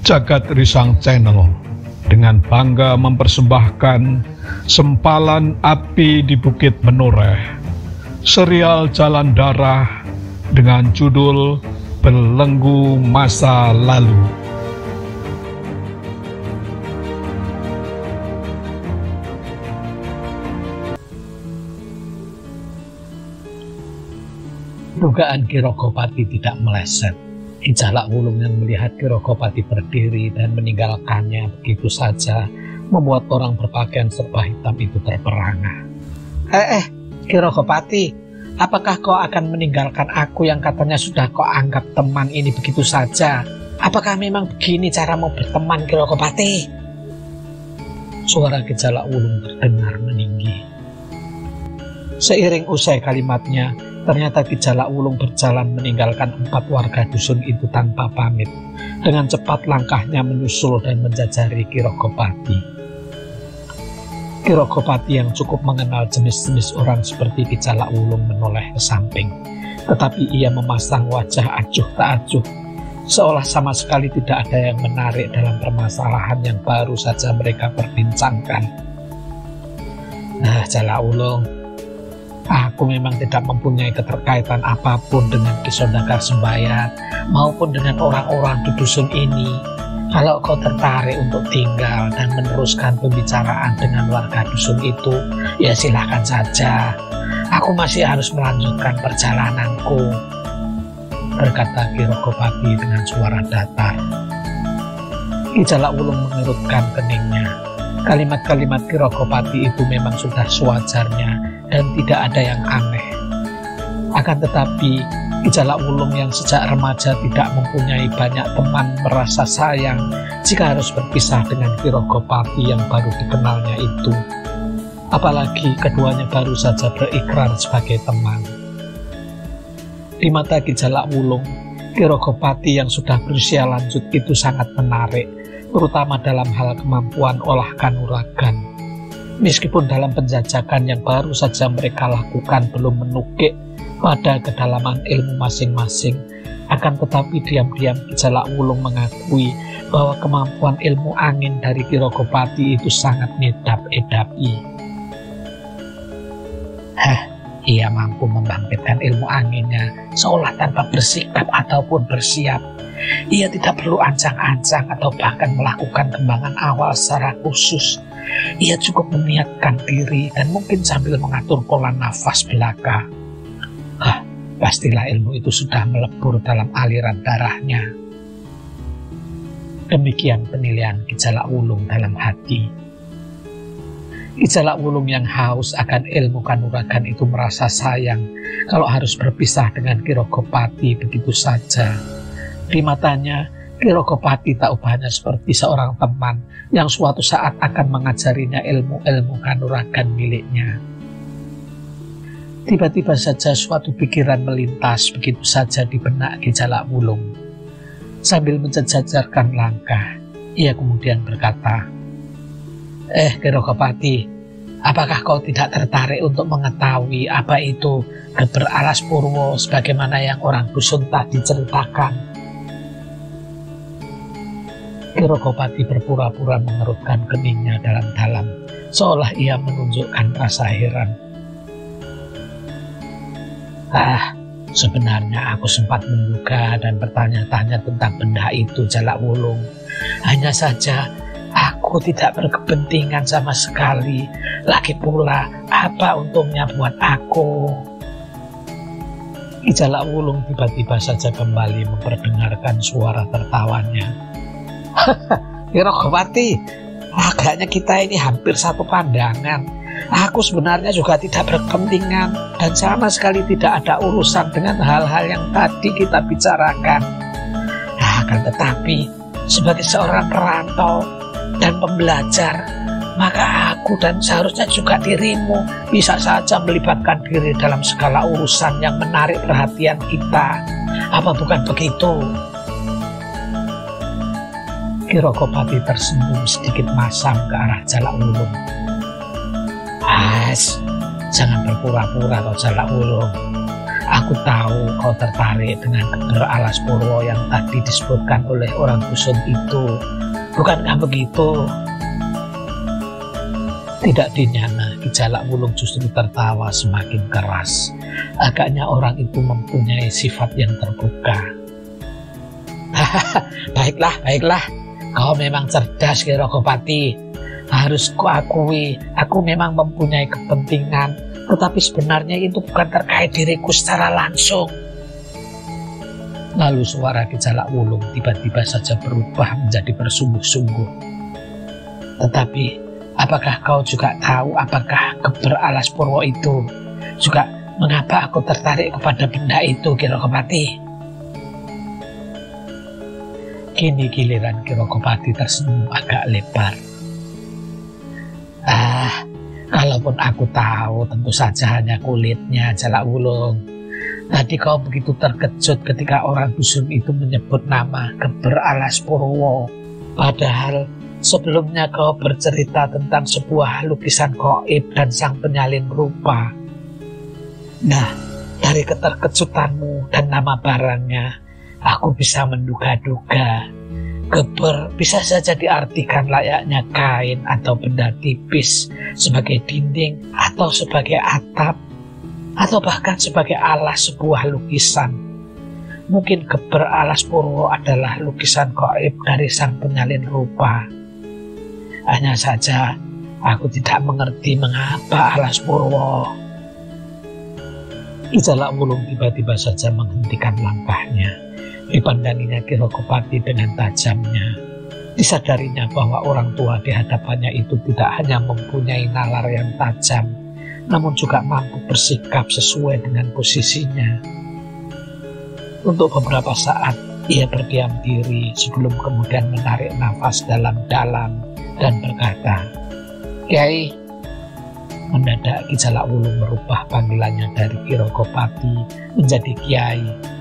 Jagat Risang Channel dengan bangga mempersembahkan Sempalan Api di Bukit Menoreh, serial Jalan Darah dengan judul Belenggu Masa Lalu. Dugaan Ki Rogopati tidak meleset. Ki Jalak Wulung yang melihat Ki Rogopati berdiri dan meninggalkannya begitu saja membuat orang berpakaian serba hitam itu terperangah. Ki Rogopati, apakah kau akan meninggalkan aku yang katanya sudah kau anggap teman ini begitu saja? Apakah memang begini caramu berteman, Ki Rogopati? Suara Ki Jalak Wulung terdengar meninggi. Seiring usai kalimatnya, ternyata Ki Jalak Wulung berjalan meninggalkan 4 warga dusun itu tanpa pamit. Dengan cepat langkahnya menyusul dan menjajari Ki Rogopati. Ki Rogopati yang cukup mengenal jenis-jenis orang seperti Ki Jalak Wulung menoleh ke samping. Tetapi ia memasang wajah acuh tak acuh, seolah sama sekali tidak ada yang menarik dalam permasalahan yang baru saja mereka perbincangkan. Nah, Jalak Wulung, aku memang tidak mempunyai keterkaitan apapun dengan Ki Sondagar Sembayat maupun dengan orang-orang di dusun ini. Kalau kau tertarik untuk tinggal dan meneruskan pembicaraan dengan warga dusun itu, ya silahkan saja. Aku masih harus melanjutkan perjalananku, berkata Ki Rogopati dengan suara datar. Ki Jalak Wulung mengerutkan keningnya. Kalimat-kalimat Ki Rogopati itu memang sudah sewajarnya dan tidak ada yang aneh. Akan tetapi Ki Jalak Wulung yang sejak remaja tidak mempunyai banyak teman merasa sayang jika harus berpisah dengan Ki Rogopati yang baru dikenalnya itu. Apalagi keduanya baru saja berikrar sebagai teman. Di mata Ki Jalak Wulung, Ki Rogopati yang sudah berusia lanjut itu sangat menarik, terutama dalam hal kemampuan olah kanuragan. Meskipun dalam penjajakan yang baru saja mereka lakukan belum menukik pada kedalaman ilmu masing-masing, akan tetapi diam-diam Ki Jalak Wulung mengakui bahwa kemampuan ilmu angin dari Ki Rogopati itu sangat ngedap-edapi. Ia mampu membangkitkan ilmu anginnya seolah tanpa bersikap ataupun bersiap. Ia tidak perlu ancang-ancang atau bahkan melakukan kembangan awal secara khusus. Ia cukup meniatkan diri dan mungkin sambil mengatur pola nafas belaka. Pastilah ilmu itu sudah melebur dalam aliran darahnya. Demikian penilaian Ki Jalak Wulung dalam hati. Ki Jalak Wulung yang haus akan ilmu kanuragan itu merasa sayang kalau harus berpisah dengan Ki Rogopati begitu saja. Di matanya, Ki Rogopati tak ubahnya seperti seorang teman yang suatu saat akan mengajarinya ilmu-ilmu kanuragan miliknya. Tiba-tiba saja suatu pikiran melintas begitu saja di benak Ki Jalak Wulung. Sambil menjejajarkan langkah, ia kemudian berkata, Ki Rogopati, apakah kau tidak tertarik untuk mengetahui apa itu Geber Alas Purwo sebagaimana yang orang dusun tadi ceritakan? Ki Rogopati berpura-pura mengerutkan keningnya dalam-dalam, seolah ia menunjukkan rasa heran. Sebenarnya aku sempat menduga dan bertanya-tanya tentang benda itu, Jalak Wulung. Hanya saja aku tidak berkepentingan sama sekali. Lagi pula, apa untungnya buat aku? Ki Jalak Wulung tiba-tiba saja kembali memperdengarkan suara tertawanya. Ki Rogopati, agaknya kita ini hampir satu pandangan. Aku sebenarnya juga tidak berkepentingan dan sama sekali tidak ada urusan dengan hal-hal yang tadi kita bicarakan. Akan tetapi, sebagai seorang perantau dan pembelajar, maka aku dan seharusnya juga dirimu bisa saja melibatkan diri dalam segala urusan yang menarik perhatian kita. Apa bukan begitu? Ki Rogopati tersenyum sedikit masam ke arah Jalak Wulung. Jangan berpura-pura kau Jalak Wulung. Aku Aku tahu kau tertarik dengan Geber Alas Purwo yang tadi disebutkan oleh orang dusun itu. Bukankah begitu? Tidak dinyana, Ki Jalak Wulung justru tertawa semakin keras. Agaknya orang itu mempunyai sifat yang terbuka. Baiklah. Kau memang cerdas, Ki Rogopati. Harus kuakui, aku memang mempunyai kepentingan, tetapi sebenarnya itu bukan terkait diriku secara langsung. Lalu suara Ki Jalak Wulung tiba-tiba saja berubah menjadi bersungguh-sungguh. Tetapi, apakah kau juga tahu apakah Geber Alas Purwo itu juga mengapa aku tertarik kepada benda itu, Ki Rogopati? Kini giliran Ki Rogopati tersenyum agak lebar. Kalaupun aku tahu, tentu saja hanya kulitnya, Jalak Wulung. Tadi kau begitu terkejut ketika orang dusun itu menyebut nama Geber Alas Purwo. Padahal sebelumnya kau bercerita tentang sebuah lukisan gaib dan sang penyalin rupa. Nah, dari keterkejutanmu dan nama barangnya, aku bisa menduga-duga Geber bisa saja diartikan layaknya kain atau benda tipis sebagai dinding atau sebagai atap atau bahkan sebagai alas sebuah lukisan. Mungkin Geber Alas Purwo adalah lukisan gaib dari sang penyalin rupa. Hanya saja aku tidak mengerti mengapa Alas Purwo. Ki Jalak Wulung tiba-tiba saja menghentikan langkahnya. Dipandanginya Ki Rogopati dengan tajamnya. Disadarinya bahwa orang tua di hadapannya itu tidak hanya mempunyai nalar yang tajam, namun juga mampu bersikap sesuai dengan posisinya. Untuk beberapa saat ia berdiam diri sebelum kemudian menarik nafas dalam-dalam dan berkata, "Kiai." Mendadak Ki Jalak Wulung merubah panggilannya dari Ki Rogopati menjadi Kiai.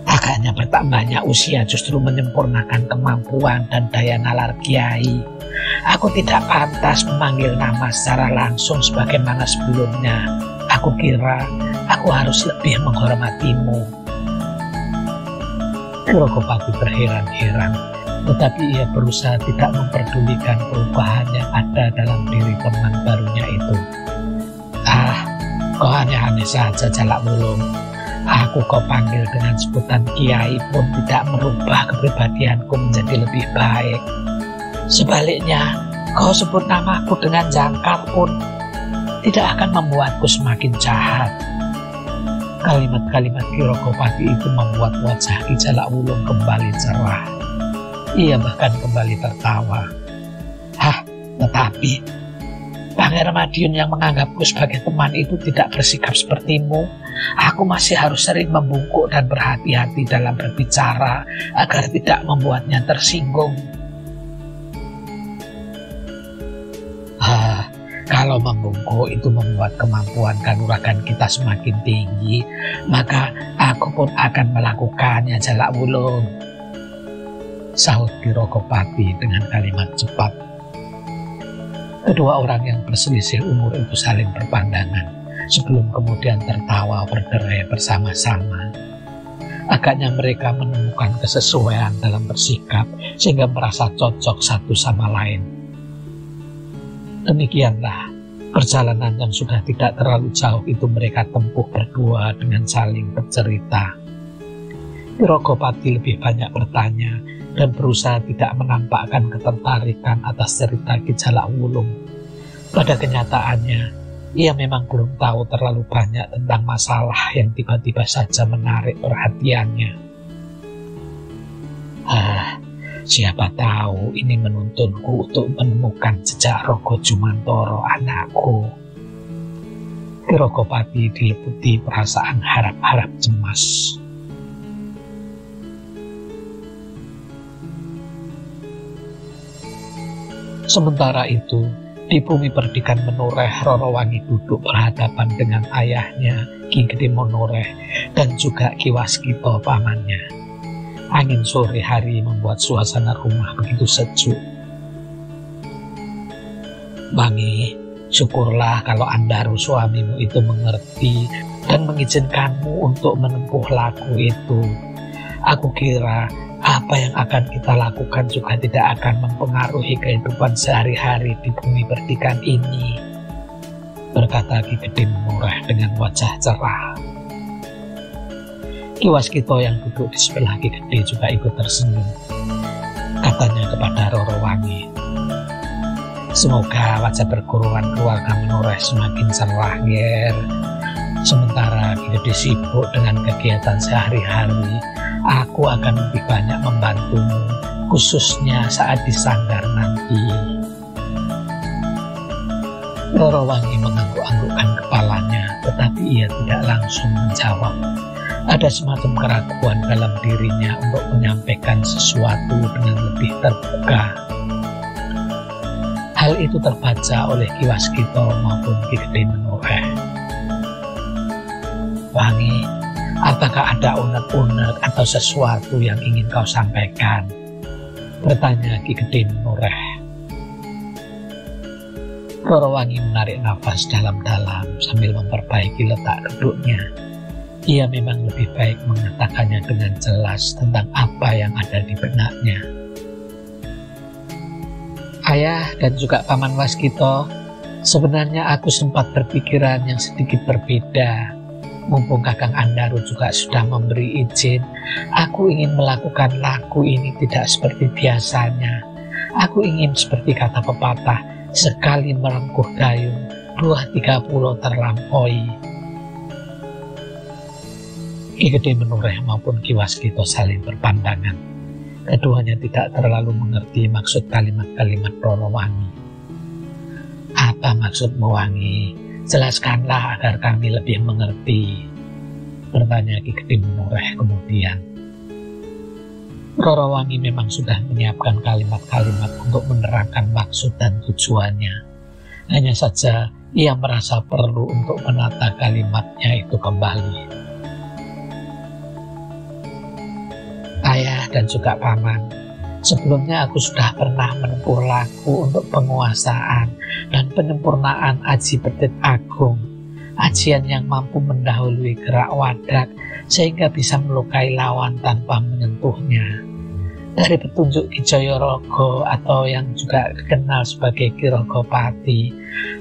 Agaknya bertambahnya usia justru menyempurnakan kemampuan dan daya nalar Kiai. Aku tidak pantas memanggil nama secara langsung sebagaimana sebelumnya. Aku kira aku harus lebih menghormatimu. Ki Rogopati terheran-heran, tetapi ia berusaha tidak memperdulikan perubahan yang ada dalam diri teman barunya itu. Kau aneh-aneh saja, Jalak Wulung. Aku kau panggil dengan sebutan Kiai pun tidak merubah kepribadianku menjadi lebih baik. Sebaliknya, kau sebut namaku dengan jangkar pun tidak akan membuatku semakin jahat. Kalimat-kalimat Ki Rogopati itu membuat wajah Ki Jalak Wulung kembali cerah. Ia bahkan kembali tertawa. Tetapi Pangeran Madiun yang menganggapku sebagai teman itu tidak bersikap sepertimu. Aku masih harus sering membungkuk dan berhati-hati dalam berbicara agar tidak membuatnya tersinggung. Kalau membungkuk itu membuat kemampuan kanuragan kita semakin tinggi, maka aku pun akan melakukannya, Jalak Wulung. Sahut Ki Rogopati dengan kalimat cepat. Kedua orang yang berselisih umur itu saling berpandangan sebelum kemudian tertawa berderai bersama-sama. Agaknya mereka menemukan kesesuaian dalam bersikap sehingga merasa cocok satu sama lain. Demikianlah perjalanan yang sudah tidak terlalu jauh itu mereka tempuh berdua dengan saling bercerita. Ki Rogopati lebih banyak bertanya dan berusaha tidak menampakkan ketertarikan atas cerita Ki Jalak Wulung. Pada kenyataannya, ia memang belum tahu terlalu banyak tentang masalah yang tiba-tiba saja menarik perhatiannya. Siapa tahu ini menuntunku untuk menemukan jejak Rogo Jumantoro anakku. Ki Rogopati diliputi perasaan harap-harap cemas. Sementara itu, di bumi perdikan Menoreh, Roro Wangi duduk berhadapan dengan ayahnya, Ki Gede Menoreh, dan juga Ki Waskito pamannya. Angin sore hari membuat suasana rumah begitu sejuk. Bangi, syukurlah kalau Andaru suamimu itu mengerti dan mengizinkanmu untuk menempuh laku itu. Aku kira apa yang akan kita lakukan juga tidak akan mempengaruhi kehidupan sehari-hari di bumi perdikan ini, berkata Ki Gede Menoreh dengan wajah cerah. Ki Waskita yang duduk di sebelah Ki Gede juga ikut tersenyum. Katanya kepada Roro Wangi, semoga wajah perguruan keluarga Menoreh semakin cerah, Ger. Sementara Ki Gede sibuk dengan kegiatan sehari-hari, aku akan lebih banyak membantumu, khususnya saat di sanggar nanti. Roro Wangi mengangguk-anggukkan kepalanya, tetapi ia tidak langsung menjawab. Ada semacam keraguan dalam dirinya untuk menyampaikan sesuatu dengan lebih terbuka. Hal itu terbaca oleh Ki Waskita maupun Ki Gede Menoreh. Wangi, apakah ada unek-unek atau sesuatu yang ingin kau sampaikan? Bertanya Ki Gede Menoreh. Roro Wangi menarik nafas dalam-dalam sambil memperbaiki letak duduknya. Ia memang lebih baik mengatakannya dengan jelas tentang apa yang ada di benaknya. Ayah dan juga Paman Waskita, sebenarnya aku sempat berpikiran yang sedikit berbeda. Mumpung Kakang Andaru juga sudah memberi izin, aku ingin melakukan laku ini tidak seperti biasanya. Aku ingin seperti kata pepatah, sekali merengkuh dayung, 2-3 pulau terlampaui. Ki Gede Menoreh maupun Ki Waskita saling berpandangan. Keduanya tidak terlalu mengerti maksud kalimat-kalimat Roro Wangi. Apa maksudmu, Wangi? Jelaskanlah agar kami lebih mengerti, bertanya Ki Gede Menoreh kemudian. Roro Wangi memang sudah menyiapkan kalimat-kalimat untuk menerangkan maksud dan tujuannya. Hanya saja ia merasa perlu untuk menata kalimatnya itu kembali. Ayah dan juga Paman, sebelumnya aku sudah pernah menempuh laku untuk penguasaan dan penyempurnaan Aji Pedit Agung, ajian yang mampu mendahului gerak wadak sehingga bisa melukai lawan tanpa menyentuhnya. Dari petunjuk Ki Jayaraga atau yang juga dikenal sebagai Ki Ragapati,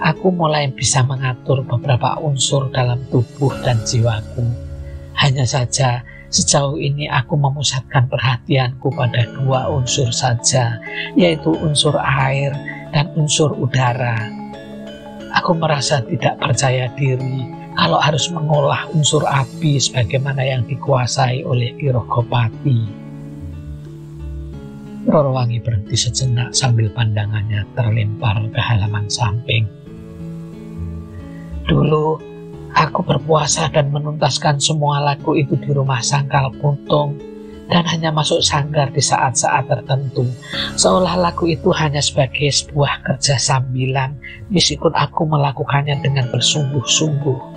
aku mulai bisa mengatur beberapa unsur dalam tubuh dan jiwaku. Hanya saja sejauh ini aku memusatkan perhatianku pada 2 unsur saja, yaitu unsur air dan unsur udara. Aku merasa tidak percaya diri kalau harus mengolah unsur api sebagaimana yang dikuasai oleh Ki Ragapati. Roro Wangi berhenti sejenak sambil pandangannya terlempar ke halaman samping. Dulu aku berpuasa dan menuntaskan semua laku itu di rumah Sangkal Puntung dan hanya masuk sanggar di saat-saat tertentu, seolah laku itu hanya sebagai sebuah kerja sambilan meskipun aku melakukannya dengan bersungguh-sungguh.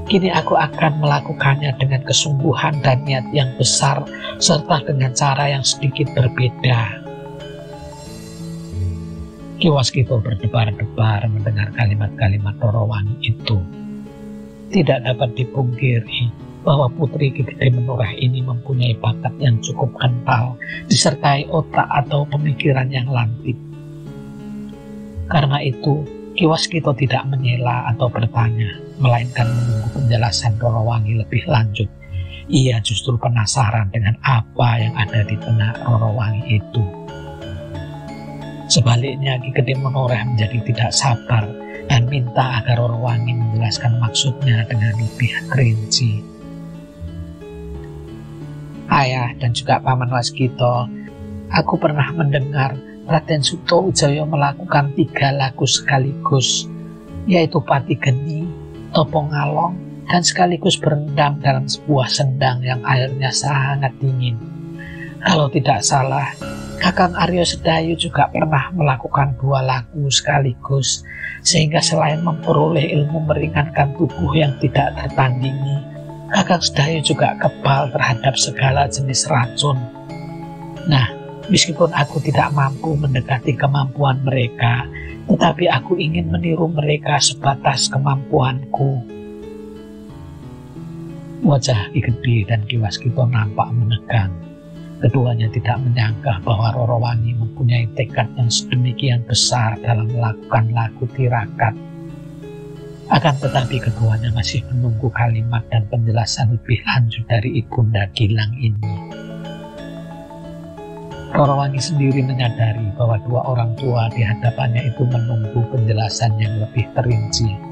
Kini aku akan melakukannya dengan kesungguhan dan niat yang besar serta dengan cara yang sedikit berbeda. Ki Waskita berdebar-debar mendengar kalimat-kalimat Roro Wangi itu. Tidak dapat dipungkiri bahwa putri Ki Gede Menoreh ini mempunyai bakat yang cukup kental, disertai otak atau pemikiran yang lantip. Karena itu, Ki Waskita tidak menyela atau bertanya, melainkan menunggu penjelasan Roro Wangi lebih lanjut. Ia justru penasaran dengan apa yang ada di benak Roro Wangi itu. Sebaliknya, Ki Gede Menoreh menjadi tidak sabar dan minta agar Roro Wangi menjelaskan maksudnya dengan lebih rinci. Ayah dan juga Paman Waskita, aku pernah mendengar Raden Sutawijaya melakukan 3 laku sekaligus, yaitu Pati Geni, Topo Ngalong, dan sekaligus berendam dalam sebuah sendang yang airnya sangat dingin. Kalau tidak salah, Kakang Arya Sedayu juga pernah melakukan 2 laku sekaligus, sehingga selain memperoleh ilmu meringankan tubuh yang tidak tertandingi, Kakang Sedayu juga kebal terhadap segala jenis racun. Nah, meskipun aku tidak mampu mendekati kemampuan mereka, tetapi aku ingin meniru mereka sebatas kemampuanku. Wajah Ki Gede dan Ki Waskita nampak menegang. Keduanya tidak menyangka bahwa Roro Wangi mempunyai tekad yang sedemikian besar dalam melakukan laku tirakat. Akan tetapi keduanya masih menunggu kalimat dan penjelasan lebih lanjut dari Ibunda Gilang ini. Roro Wangi sendiri menyadari bahwa dua orang tua di hadapannya itu menunggu penjelasan yang lebih terinci.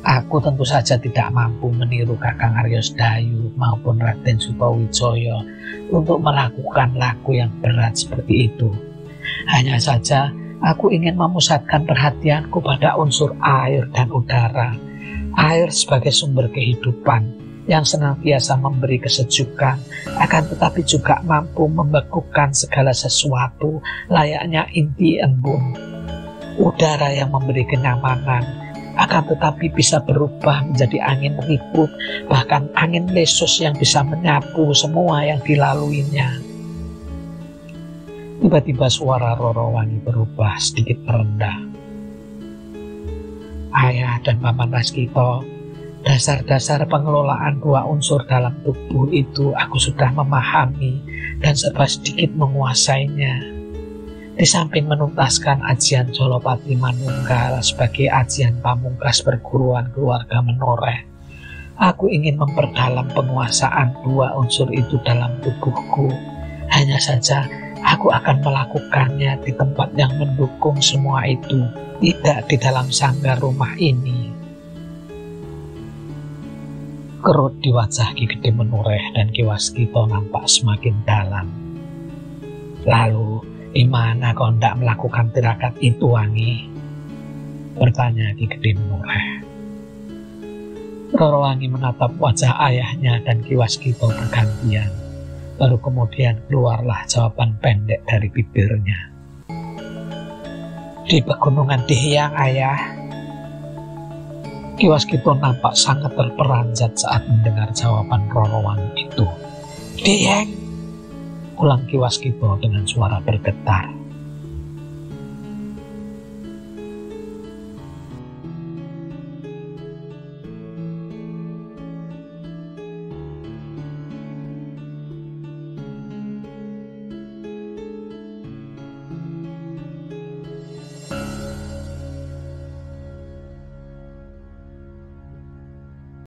Aku tentu saja tidak mampu meniru Kakang Aryosdayu maupun Raden Sutowijoyo untuk melakukan laku yang berat seperti itu. Hanya saja aku ingin memusatkan perhatianku pada unsur air dan udara. Air sebagai sumber kehidupan yang senantiasa memberi kesejukan, akan tetapi juga mampu membekukan segala sesuatu layaknya inti embun. Udara yang memberi kenyamanan, akan tetapi bisa berubah menjadi angin ribut, bahkan angin lesus yang bisa menyapu semua yang dilaluinya. Tiba-tiba suara Roro Wangi berubah sedikit merendah. Ayah dan Paman Waskita, dasar-dasar pengelolaan dua unsur dalam tubuh itu aku sudah memahami dan serba sedikit menguasainya. Di samping menuntaskan ajian Jolopati Manunggal sebagai ajian pamungkas perguruan keluarga Menoreh, aku ingin memperdalam penguasaan dua unsur itu dalam tubuhku. Hanya saja aku akan melakukannya di tempat yang mendukung semua itu, tidak di dalam sanggar rumah ini. Kerut di wajah Ki Gede Menoreh dan Ki Waskita nampak semakin dalam. Lalu, di mana kau hendak melakukan tirakat itu, Wangi? Bertanya Ki Gede Menoreh. Roro Wangi menatap wajah ayahnya dan Ki Waskita bergantian. Baru kemudian keluarlah jawaban pendek dari bibirnya. Di pegunungan Dihyang, Ayah. Ki Waskita nampak sangat terperanjat saat mendengar jawaban Roro Wangi itu. Dihyang, ulang Ki Waskita dengan suara bergetar.